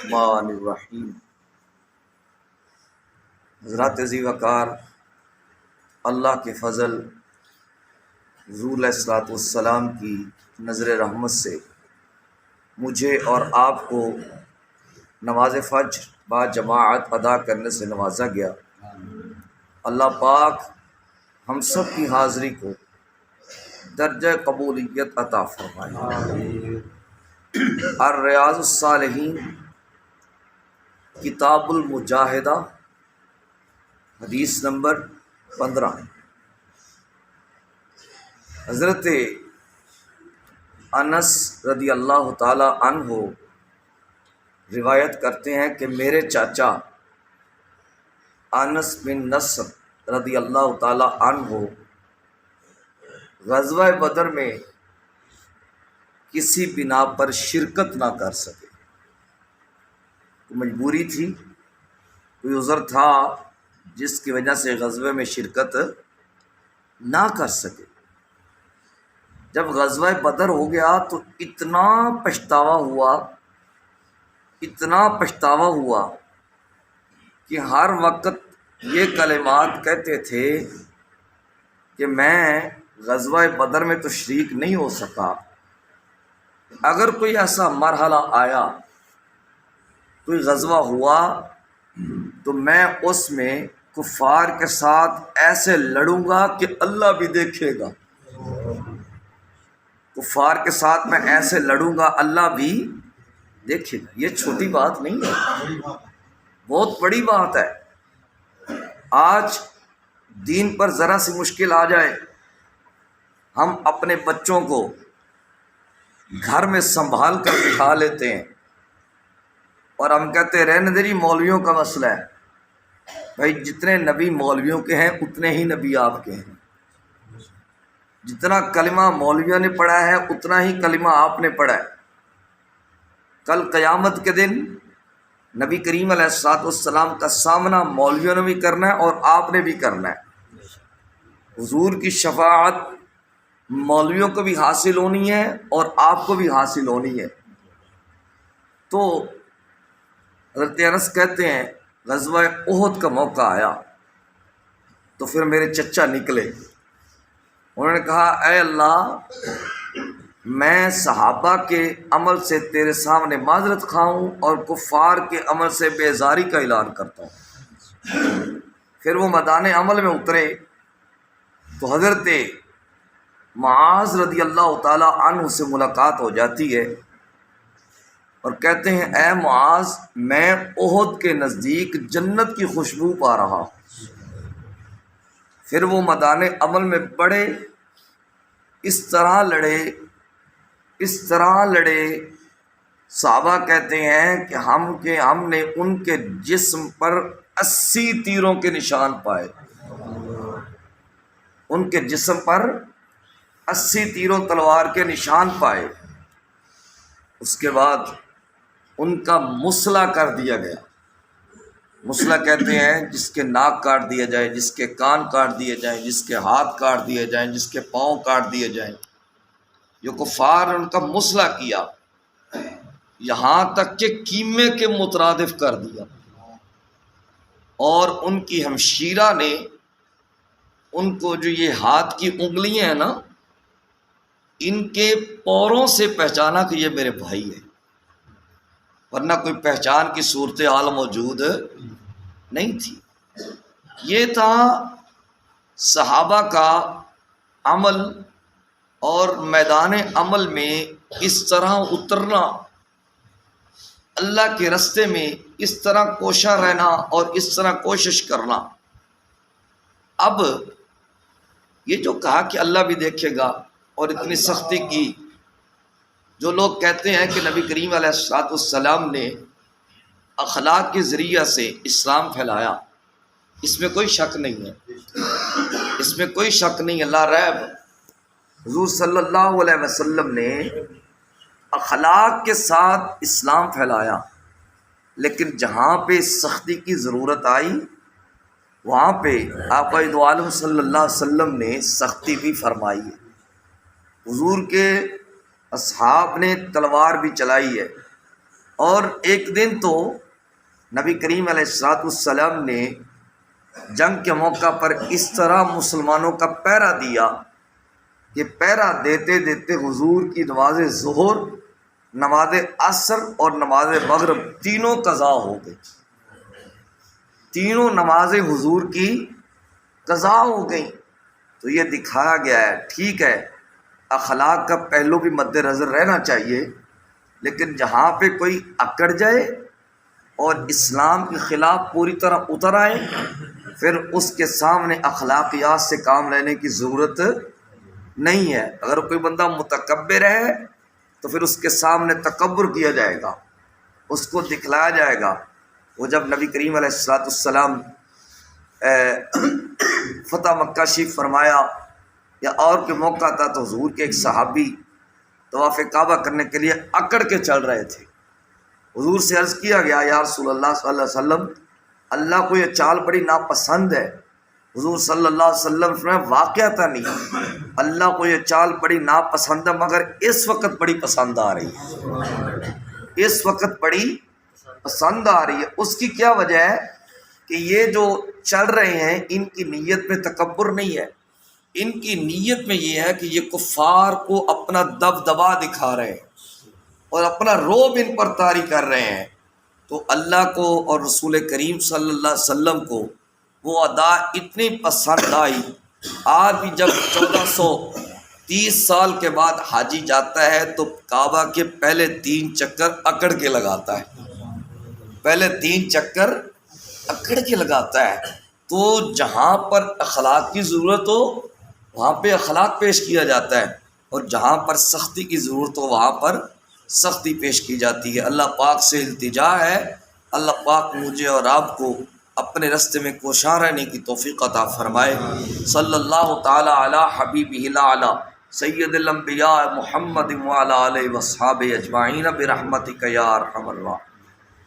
الرحمن الرحیم۔ حضرات ذی وقار، اللہ کے فضل، حضور علیہ الصلوۃ والسلام کی نظر رحمت سے مجھے اور آپ کو نماز فجر با جماعت ادا کرنے سے نوازا گیا۔ اللہ پاک ہم سب کی حاضری کو درجہ قبولیت عطا فرمائے۔ الریاض الصالحین کتاب المجاہدہ، حدیث نمبر 15۔ حضرت انس رضی اللہ تعالی عنہ روایت کرتے ہیں کہ میرے چاچا انس بن نصر رضی اللہ تعالی عنہ غزوہ بدر میں کسی بنا پر شرکت نہ کر سکے۔ مجبوری تھی، کوئی عذر تھا جس کی وجہ سے غزوے میں شرکت نہ کر سکے۔ جب غزوہ بدر ہو گیا تو اتنا پچھتاوا ہوا کہ ہر وقت یہ کلمات کہتے تھے کہ میں غزوہ بدر میں تو شریک نہیں ہو سکا، اگر کوئی ایسا مرحلہ آیا، کوئی غزوہ ہوا تو میں اس میں کفار کے ساتھ ایسے لڑوں گا کہ اللہ بھی دیکھے گا۔ کفار کے ساتھ میں ایسے لڑوں گا، اللہ بھی دیکھے گا۔ یہ چھوٹی بات نہیں ہے، بہت بڑی بات ہے۔ آج دین پر ذرا سی مشکل آ جائے، ہم اپنے بچوں کو گھر میں سنبھال کر بٹھا لیتے ہیں اور ہم کہتے ہیں رہنے دے، مولویوں کا مسئلہ ہے۔ بھائی جتنے نبی مولویوں کے ہیں اتنے ہی نبی آپ کے ہیں۔ جتنا کلمہ مولویوں نے پڑھا ہے اتنا ہی کلمہ آپ نے پڑھا ہے۔ کل قیامت کے دن نبی کریم علیہ الصلوۃ والسلام کا سامنا مولویوں نے بھی کرنا ہے اور آپ نے بھی کرنا ہے۔ حضور کی شفاعت مولویوں کو بھی حاصل ہونی ہے اور آپ کو بھی حاصل ہونی ہے۔ تو حضرت انس کہتے ہیں غزوہ احد کا موقع آیا تو پھر میرے چچا نکلے، انہوں نے کہا اے اللہ، میں صحابہ کے عمل سے تیرے سامنے معذرت کھاؤں اور کفار کے عمل سے بیزاری کا اعلان کرتا ہوں۔ پھر وہ میدان عمل میں اترے تو حضرت معاذ رضی اللہ تعالی عنہ سے ملاقات ہو جاتی ہے اور کہتے ہیں اے معاذ، میں احد کے نزدیک جنت کی خوشبو پا رہا ہوں۔ پھر وہ میدان عمل میں بڑے، اس طرح لڑے، صحابہ کہتے ہیں کہ ہم نے ان کے جسم پر 80 تیروں کے نشان پائے۔ ان کے جسم پر 80 تیروں تلوار کے نشان پائے۔ اس کے بعد ان کا مسلح کر دیا گیا۔ مسلح کہتے ہیں جس کے ناک کاٹ دیا جائے، جس کے کان کاٹ دیے جائیں، جس کے ہاتھ کاٹ دیے جائیں، جس کے پاؤں کاٹ دیے جائیں۔ جو کفار ان کا مسلح کیا، یہاں تک کہ کیمے کے مترادف کر دیا، اور ان کی ہمشیرہ نے ان کو جو یہ ہاتھ کی انگلیاں ہیں نا، ان کے پوروں سے پہچانا کہ یہ میرے بھائی ہے، ورنہ کوئی پہچان کی صورتحال موجود نہیں تھی۔ یہ تھا صحابہ کا عمل، اور میدان عمل میں اس طرح اترنا، اللہ کے راستے میں اس طرح کوشاں رہنا اور اس طرح کوشش کرنا۔ اب یہ جو کہا کہ اللہ بھی دیکھے گا اور اتنی سختی کی، جو لوگ کہتے ہیں کہ نبی کریم علیہ الصلوۃ والسلام نے اخلاق کے ذریعہ سے اسلام پھیلایا، اس میں کوئی شک نہیں ہے، اس میں کوئی شک نہیں ہے، لا ریب۔ حضور صلی اللہ علیہ وسلم نے اخلاق کے ساتھ اسلام پھیلایا، لیکن جہاں پہ سختی کی ضرورت آئی وہاں پہ آقا دو عالم صلی اللہ علیہ وسلم نے سختی بھی فرمائی ہے۔ حضور کے اصحاب نے تلوار بھی چلائی ہے اور ایک دن تو نبی کریم علیہ السلام نے جنگ کے موقع پر اس طرح مسلمانوں کا پہرا دیا کہ پہرا دیتے دیتے حضور کی نماز ظہر، نماز عصر اور نماز مغرب تینوں قضا ہو گئی، تینوں نمازیں حضور کی قضا ہو گئیں۔ تو یہ دکھایا گیا ہے، ٹھیک ہے اخلاق کا پہلو بھی مد نظر رہنا چاہیے، لیکن جہاں پہ کوئی اکڑ جائے اور اسلام کے خلاف پوری طرح اتر آئے، پھر اس کے سامنے اخلاقیات سے کام لینے کی ضرورت نہیں ہے۔ اگر کوئی بندہ متکبر ہے تو پھر اس کے سامنے تکبر کیا جائے گا، اس کو دکھلایا جائے گا۔ وہ جب نبی کریم علیہ السلام فتح مکہ شریف فرمایا یا اور کے موقع تھا تو حضور کے ایک صحابی طواف کعبہ کرنے کے لیے اکڑ کے چل رہے تھے۔ حضور سے عرض کیا گیا یا رسول اللہ صلی اللہ علیہ وسلم، اللہ کو یہ چال بڑی ناپسند ہے۔ حضور صلی اللہ علیہ وسلم فرمایا واقعتا نہیں، اللہ کو یہ چال بڑی ناپسند ہے مگر اس وقت بڑی پسند آ رہی ہے، اس وقت بڑی پسند آ رہی ہے۔ اس کی کیا وجہ ہے کہ یہ جو چل رہے ہیں ان کی نیت میں تکبر نہیں ہے، ان کی نیت میں یہ ہے کہ یہ کفار کو اپنا دبدبا دکھا رہے ہیں اور اپنا رعب ان پر طاری کر رہے ہیں۔ تو اللہ کو اور رسول کریم صلی اللہ علیہ وسلم کو وہ ادا اتنی پسند آئی، آج بھی جب 1430 سال کے بعد حاجی جاتا ہے تو کعبہ کے پہلے 3 چکر اکڑ کے لگاتا ہے، پہلے 3 چکر اکڑ کے لگاتا ہے۔ تو جہاں پر اخلاق کی ضرورت ہو وہاں پہ اخلاق پیش کیا جاتا ہے، اور جہاں پر سختی کی ضرورت ہو وہاں پر سختی پیش کی جاتی ہے۔ اللہ پاک سے التجا ہے، اللہ پاک مجھے اور آپ کو اپنے رستے میں کوشاں رہنے کی توفیق عطا فرمائے۔ صلی اللہ تعالی علی حبیبہ الاعلی سید الانبیاء محمد وعلی آلہ وصحابہ اجمعین برحمتک یا ارحم الراحمین۔